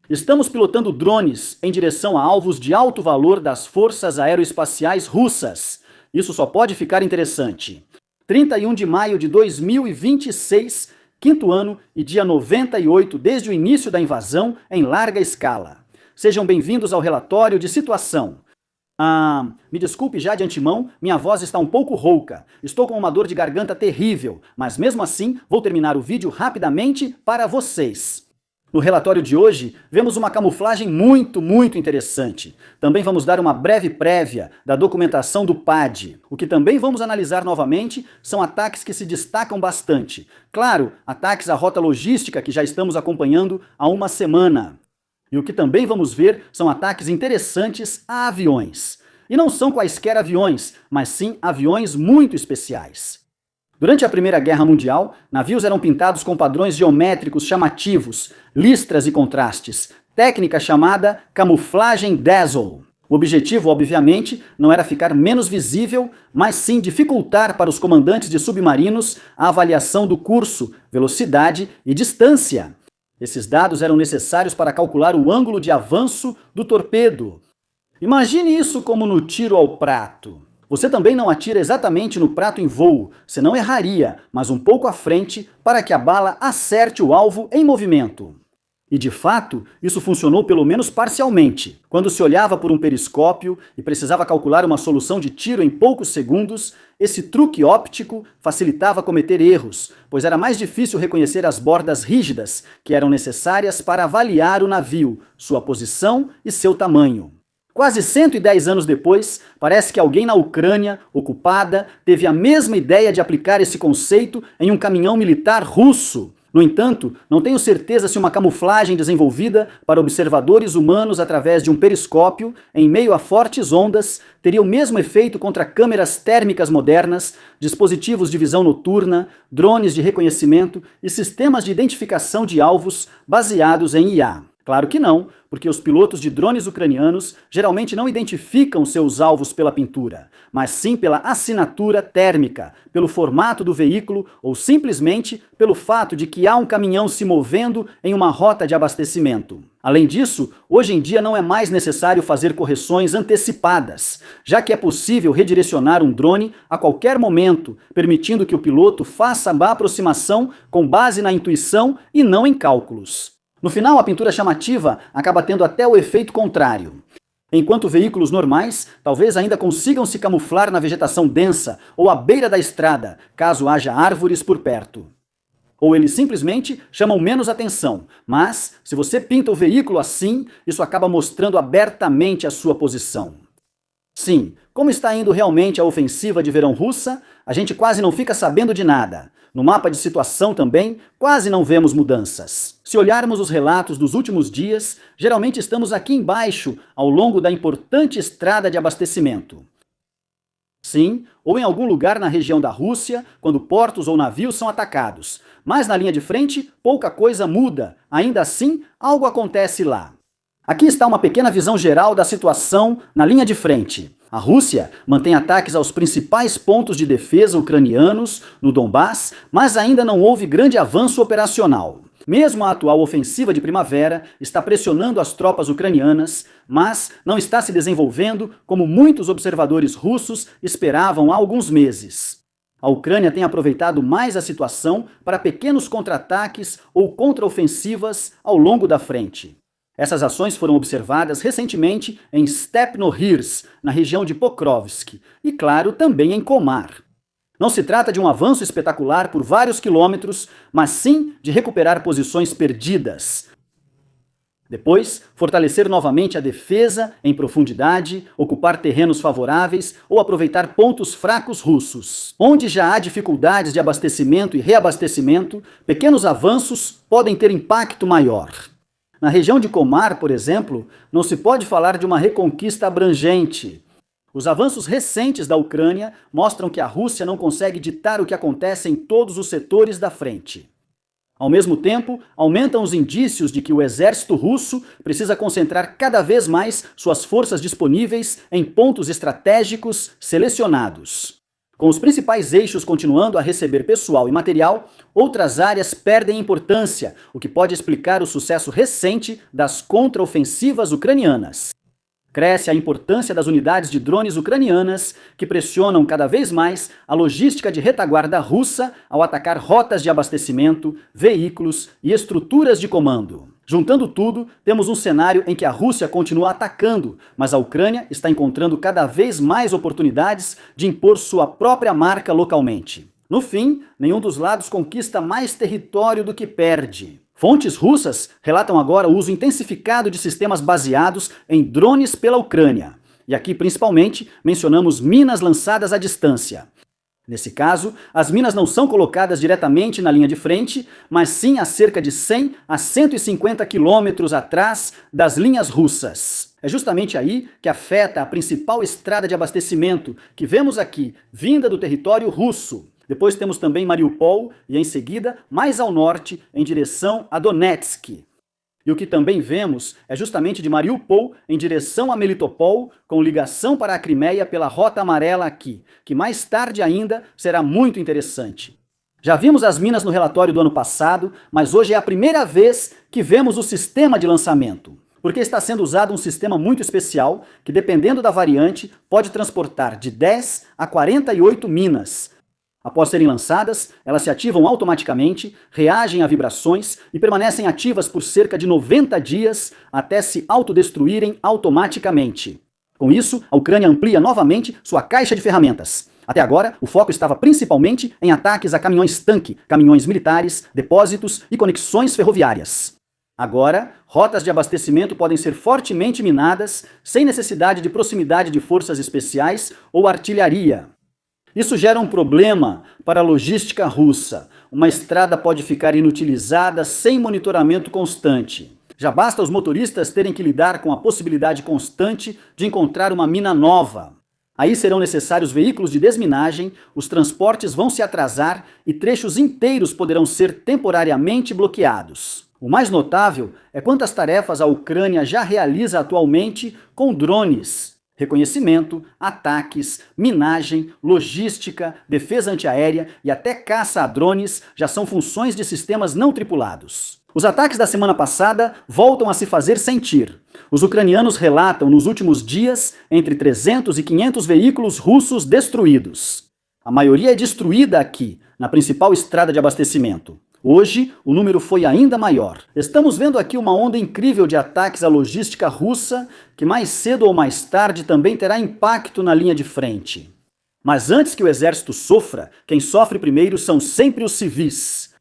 Estamos pilotando drones em direção a alvos de alto valor das forças aeroespaciais russas. Isso só pode ficar interessante. 31 de maio de 2026, quinto ano e dia 98 desde o início da invasão em larga escala. Sejam bem-vindos ao relatório de situação. Me desculpe já de antemão, minha voz está um pouco rouca. Estou com uma dor de garganta terrível, mas mesmo assim vou terminar o vídeo rapidamente para vocês. No relatório de hoje, vemos uma camuflagem muito interessante. Também vamos dar uma breve prévia da documentação do PAD. O que também vamos analisar novamente são ataques que se destacam bastante. Claro, ataques à rota logística que já estamos acompanhando há uma semana. E o que também vamos ver são ataques interessantes a aviões. E não são quaisquer aviões, mas sim aviões muito especiais. Durante a Primeira Guerra Mundial, navios eram pintados com padrões geométricos chamativos, listras e contrastes, técnica chamada camuflagem dazzle. O objetivo, obviamente, não era ficar menos visível, mas sim dificultar para os comandantes de submarinos a avaliação do curso, velocidade e distância. Esses dados eram necessários para calcular o ângulo de avanço do torpedo. Imagine isso como no tiro ao prato. Você também não atira exatamente no prato em voo, senão erraria, mas um pouco à frente para que a bala acerte o alvo em movimento. E de fato, isso funcionou pelo menos parcialmente. Quando se olhava por um periscópio e precisava calcular uma solução de tiro em poucos segundos, esse truque óptico facilitava cometer erros, pois era mais difícil reconhecer as bordas rígidas que eram necessárias para avaliar o navio, sua posição e seu tamanho. Quase 110 anos depois, parece que alguém na Ucrânia, ocupada, teve a mesma ideia de aplicar esse conceito em um caminhão militar russo. No entanto, não tenho certeza se uma camuflagem desenvolvida para observadores humanos através de um periscópio, em meio a fortes ondas, teria o mesmo efeito contra câmeras térmicas modernas, dispositivos de visão noturna, drones de reconhecimento e sistemas de identificação de alvos baseados em IA. Claro que não, porque os pilotos de drones ucranianos geralmente não identificam seus alvos pela pintura, mas sim pela assinatura térmica, pelo formato do veículo ou simplesmente pelo fato de que há um caminhão se movendo em uma rota de abastecimento. Além disso, hoje em dia não é mais necessário fazer correções antecipadas, já que é possível redirecionar um drone a qualquer momento, permitindo que o piloto faça a aproximação com base na intuição e não em cálculos. No final, a pintura chamativa acaba tendo até o efeito contrário. Enquanto veículos normais talvez ainda consigam se camuflar na vegetação densa ou à beira da estrada, caso haja árvores por perto. Ou eles simplesmente chamam menos atenção, mas se você pinta o veículo assim, isso acaba mostrando abertamente a sua posição. Sim, como está indo realmente a ofensiva de verão russa, a gente quase não fica sabendo de nada. No mapa de situação também, quase não vemos mudanças. Se olharmos os relatos dos últimos dias, geralmente estamos aqui embaixo, ao longo da importante estrada de abastecimento. Sim, ou em algum lugar na região da Rússia, quando portos ou navios são atacados. Mas na linha de frente, pouca coisa muda. Ainda assim, algo acontece lá. Aqui está uma pequena visão geral da situação na linha de frente. A Rússia mantém ataques aos principais pontos de defesa ucranianos no Donbass, mas ainda não houve grande avanço operacional. Mesmo a atual ofensiva de primavera está pressionando as tropas ucranianas, mas não está se desenvolvendo como muitos observadores russos esperavam há alguns meses. A Ucrânia tem aproveitado mais a situação para pequenos contra-ataques ou contra-ofensivas ao longo da frente. Essas ações foram observadas recentemente em Stepnohirs, na região de Pokrovsk, e claro, também em Komar. Não se trata de um avanço espetacular por vários quilômetros, mas sim de recuperar posições perdidas. Depois, fortalecer novamente a defesa em profundidade, ocupar terrenos favoráveis ou aproveitar pontos fracos russos. Onde já há dificuldades de abastecimento e reabastecimento, pequenos avanços podem ter impacto maior. Na região de Komar, por exemplo, não se pode falar de uma reconquista abrangente. Os avanços recentes da Ucrânia mostram que a Rússia não consegue ditar o que acontece em todos os setores da frente. Ao mesmo tempo, aumentam os indícios de que o exército russo precisa concentrar cada vez mais suas forças disponíveis em pontos estratégicos selecionados. Com os principais eixos continuando a receber pessoal e material, outras áreas perdem importância, o que pode explicar o sucesso recente das contraofensivas ucranianas. Cresce a importância das unidades de drones ucranianas, que pressionam cada vez mais a logística de retaguarda russa ao atacar rotas de abastecimento, veículos e estruturas de comando. Juntando tudo, temos um cenário em que a Rússia continua atacando, mas a Ucrânia está encontrando cada vez mais oportunidades de impor sua própria marca localmente. No fim, nenhum dos lados conquista mais território do que perde. Fontes russas relatam agora o uso intensificado de sistemas baseados em drones pela Ucrânia. E aqui, principalmente, mencionamos minas lançadas à distância. Nesse caso, as minas não são colocadas diretamente na linha de frente, mas sim a cerca de 100 a 150 quilômetros atrás das linhas russas. É justamente aí que afeta a principal estrada de abastecimento, que vemos aqui, vinda do território russo. Depois temos também Mariupol e, em seguida, mais ao norte, em direção a Donetsk. E o que também vemos é justamente de Mariupol em direção a Melitopol, com ligação para a Crimeia pela Rota Amarela aqui, que mais tarde ainda será muito interessante. Já vimos as minas no relatório do ano passado, mas hoje é a primeira vez que vemos o sistema de lançamento. Porque está sendo usado um sistema muito especial que, dependendo da variante, pode transportar de 10 a 48 minas. Após serem lançadas, elas se ativam automaticamente, reagem a vibrações e permanecem ativas por cerca de 90 dias até se autodestruírem automaticamente. Com isso, a Ucrânia amplia novamente sua caixa de ferramentas. Até agora, o foco estava principalmente em ataques a caminhões-tanque, caminhões militares, depósitos e conexões ferroviárias. Agora, rotas de abastecimento podem ser fortemente minadas, sem necessidade de proximidade de forças especiais ou artilharia. Isso gera um problema para a logística russa. Uma estrada pode ficar inutilizada sem monitoramento constante. Já basta os motoristas terem que lidar com a possibilidade constante de encontrar uma mina nova. Aí serão necessários veículos de desminagem, os transportes vão se atrasar e trechos inteiros poderão ser temporariamente bloqueados. O mais notável é quantas tarefas a Ucrânia já realiza atualmente com drones. Reconhecimento, ataques, minagem, logística, defesa antiaérea e até caça a drones já são funções de sistemas não tripulados. Os ataques da semana passada voltam a se fazer sentir. Os ucranianos relatam nos últimos dias entre 300 e 500 veículos russos destruídos. A maioria é destruída aqui, na principal estrada de abastecimento. Hoje, o número foi ainda maior. Estamos vendo aqui uma onda incrível de ataques à logística russa, que mais cedo ou mais tarde também terá impacto na linha de frente. Mas antes que o exército sofra, quem sofre primeiro são sempre os civis.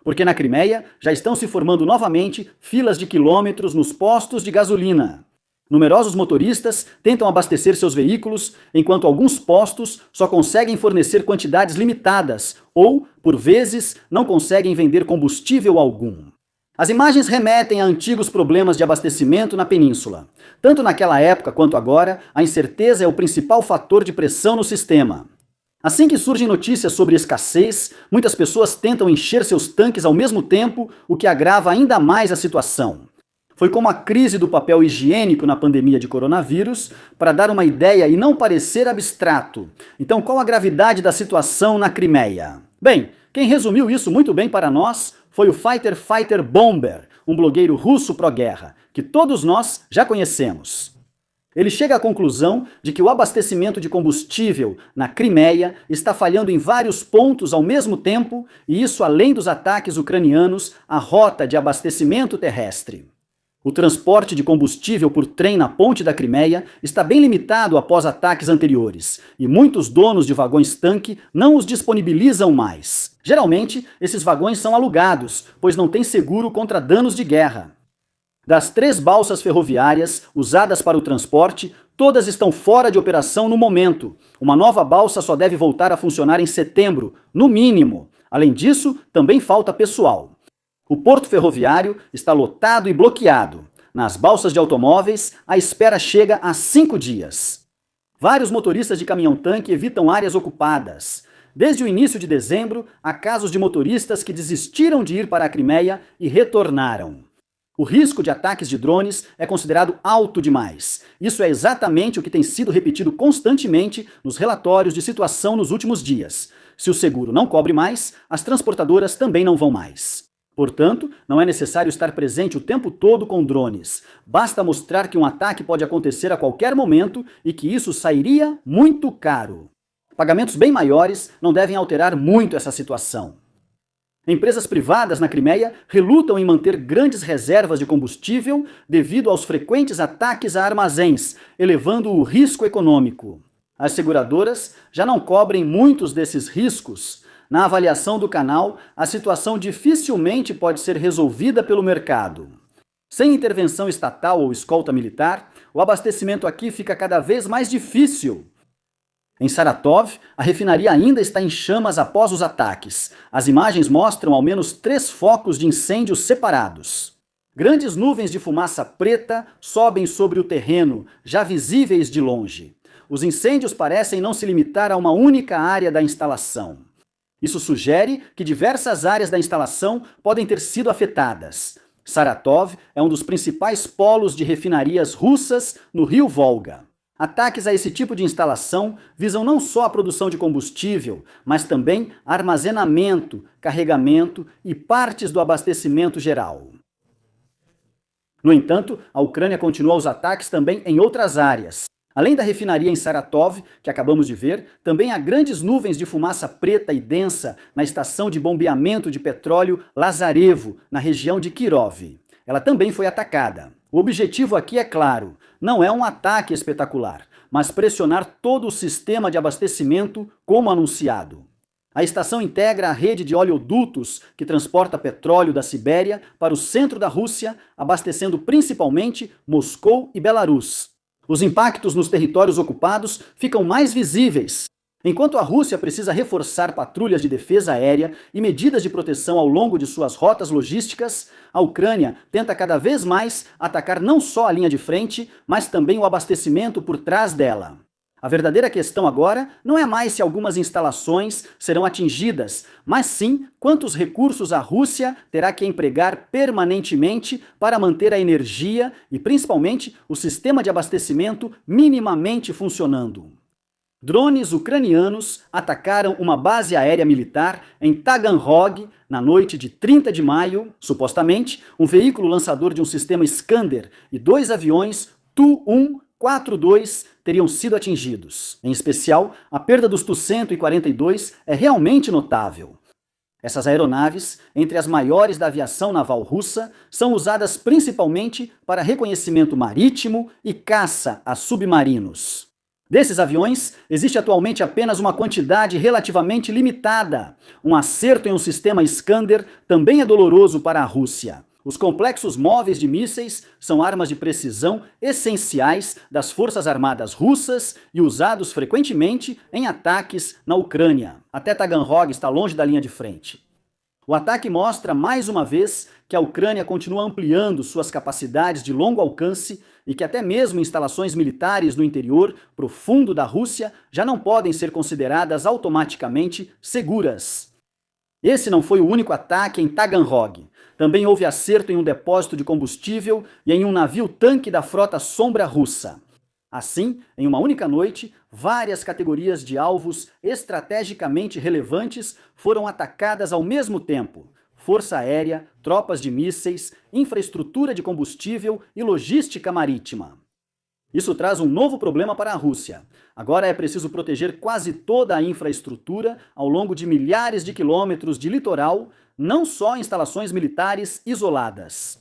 Porque na Crimeia já estão se formando novamente filas de quilômetros nos postos de gasolina. Numerosos motoristas tentam abastecer seus veículos, enquanto alguns postos só conseguem fornecer quantidades limitadas ou, por vezes, não conseguem vender combustível algum. As imagens remetem a antigos problemas de abastecimento na península. Tanto naquela época quanto agora, a incerteza é o principal fator de pressão no sistema. Assim que surgem notícias sobre escassez, muitas pessoas tentam encher seus tanques ao mesmo tempo, o que agrava ainda mais a situação. Foi como a crise do papel higiênico na pandemia de coronavírus, para dar uma ideia e não parecer abstrato. Então, qual a gravidade da situação na Crimeia? Bem, quem resumiu isso muito bem para nós foi o Fighter Bomber, um blogueiro russo pró-guerra, que todos nós já conhecemos. Ele chega à conclusão de que o abastecimento de combustível na Crimeia está falhando em vários pontos ao mesmo tempo, e isso além dos ataques ucranianos à rota de abastecimento terrestre. O transporte de combustível por trem na ponte da Crimeia está bem limitado após ataques anteriores, e muitos donos de vagões-tanque não os disponibilizam mais. Geralmente, esses vagões são alugados, pois não têm seguro contra danos de guerra. Das 3 balsas ferroviárias usadas para o transporte, todas estão fora de operação no momento. Uma nova balsa só deve voltar a funcionar em setembro, no mínimo. Além disso, também falta pessoal. O porto ferroviário está lotado e bloqueado. Nas balsas de automóveis, a espera chega a 5 dias. Vários motoristas de caminhão-tanque evitam áreas ocupadas. Desde o início de dezembro, há casos de motoristas que desistiram de ir para a Crimeia e retornaram. O risco de ataques de drones é considerado alto demais. Isso é exatamente o que tem sido repetido constantemente nos relatórios de situação nos últimos dias. Se o seguro não cobre mais, as transportadoras também não vão mais. Portanto, não é necessário estar presente o tempo todo com drones. Basta mostrar que um ataque pode acontecer a qualquer momento e que isso sairia muito caro. Pagamentos bem maiores não devem alterar muito essa situação. Empresas privadas na Crimeia relutam em manter grandes reservas de combustível devido aos frequentes ataques a armazéns, elevando o risco econômico. As seguradoras já não cobrem muitos desses riscos. Na avaliação do canal, a situação dificilmente pode ser resolvida pelo mercado. Sem intervenção estatal ou escolta militar, o abastecimento aqui fica cada vez mais difícil. Em Saratov, a refinaria ainda está em chamas após os ataques. As imagens mostram ao menos 3 focos de incêndio separados. Grandes nuvens de fumaça preta sobem sobre o terreno, já visíveis de longe. Os incêndios parecem não se limitar a uma única área da instalação. Isso sugere que diversas áreas da instalação podem ter sido afetadas. Saratov é um dos principais polos de refinarias russas no rio Volga. Ataques a esse tipo de instalação visam não só a produção de combustível, mas também armazenamento, carregamento e partes do abastecimento geral. No entanto, a Ucrânia continua os ataques também em outras áreas. Além da refinaria em Saratov, que acabamos de ver, também há grandes nuvens de fumaça preta e densa na estação de bombeamento de petróleo Lazarevo, na região de Kirov. Ela também foi atacada. O objetivo aqui é claro, não é um ataque espetacular, mas pressionar todo o sistema de abastecimento como anunciado. A estação integra a rede de oleodutos que transporta petróleo da Sibéria para o centro da Rússia, abastecendo principalmente Moscou e Belarus. Os impactos nos territórios ocupados ficam mais visíveis. Enquanto a Rússia precisa reforçar patrulhas de defesa aérea e medidas de proteção ao longo de suas rotas logísticas, a Ucrânia tenta cada vez mais atacar não só a linha de frente, mas também o abastecimento por trás dela. A verdadeira questão agora não é mais se algumas instalações serão atingidas, mas sim quantos recursos a Rússia terá que empregar permanentemente para manter a energia e, principalmente, o sistema de abastecimento minimamente funcionando. Drones ucranianos atacaram uma base aérea militar em Taganrog na noite de 30 de maio. Supostamente, um veículo lançador de um sistema Iskander e 2 aviões Tu-142 teriam sido atingidos. Em especial, a perda dos Tu-142 é realmente notável. Essas aeronaves, entre as maiores da aviação naval russa, são usadas principalmente para reconhecimento marítimo e caça a submarinos. Desses aviões, existe atualmente apenas uma quantidade relativamente limitada. Um acerto em um sistema Iskander também é doloroso para a Rússia. Os complexos móveis de mísseis são armas de precisão essenciais das forças armadas russas e usados frequentemente em ataques na Ucrânia. Até Taganrog está longe da linha de frente. O ataque mostra mais uma vez que a Ucrânia continua ampliando suas capacidades de longo alcance e que até mesmo instalações militares no interior profundo da Rússia já não podem ser consideradas automaticamente seguras. Esse não foi o único ataque em Taganrog. Também houve acerto em um depósito de combustível e em um navio-tanque da frota Sombra russa. Assim, em uma única noite, várias categorias de alvos estrategicamente relevantes foram atacadas ao mesmo tempo. Força aérea, tropas de mísseis, infraestrutura de combustível e logística marítima. Isso traz um novo problema para a Rússia. Agora é preciso proteger quase toda a infraestrutura ao longo de milhares de quilômetros de litoral, não só instalações militares isoladas.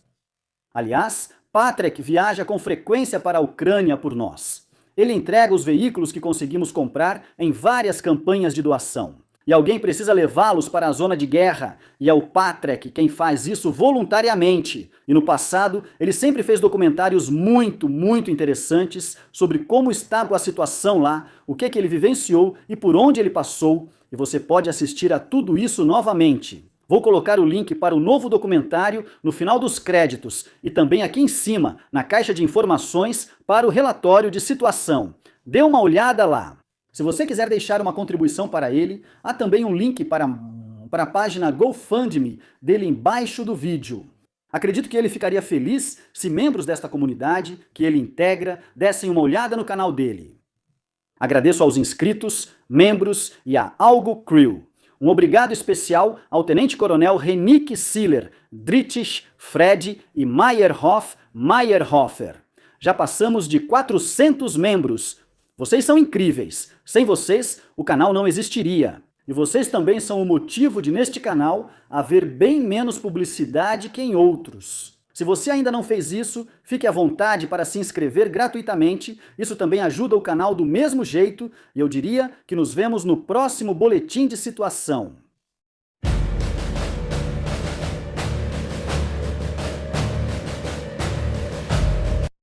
Aliás, Patrick viaja com frequência para a Ucrânia por nós. Ele entrega os veículos que conseguimos comprar em várias campanhas de doação. E alguém precisa levá-los para a zona de guerra, e é o Patrick quem faz isso voluntariamente. E no passado, ele sempre fez documentários muito interessantes sobre como estava a situação lá, o que ele vivenciou e por onde ele passou, e você pode assistir a tudo isso novamente. Vou colocar o link para o novo documentário no final dos créditos e também aqui em cima, na caixa de informações, para o relatório de situação. Dê uma olhada lá. Se você quiser deixar uma contribuição para ele, há também um link para a página GoFundMe dele embaixo do vídeo. Acredito que ele ficaria feliz se membros desta comunidade, que ele integra, dessem uma olhada no canal dele. Agradeço aos inscritos, membros e a Algo Crew. Um obrigado especial ao Tenente Coronel Renick Siller, Drittisch, Fred e Meyerhofer. Já passamos de 400 membros. Vocês são incríveis. Sem vocês, o canal não existiria. E vocês também são o motivo de, neste canal, haver bem menos publicidade que em outros. Se você ainda não fez isso, fique à vontade para se inscrever gratuitamente. Isso também ajuda o canal do mesmo jeito, e eu diria que nos vemos no próximo Boletim de Situação.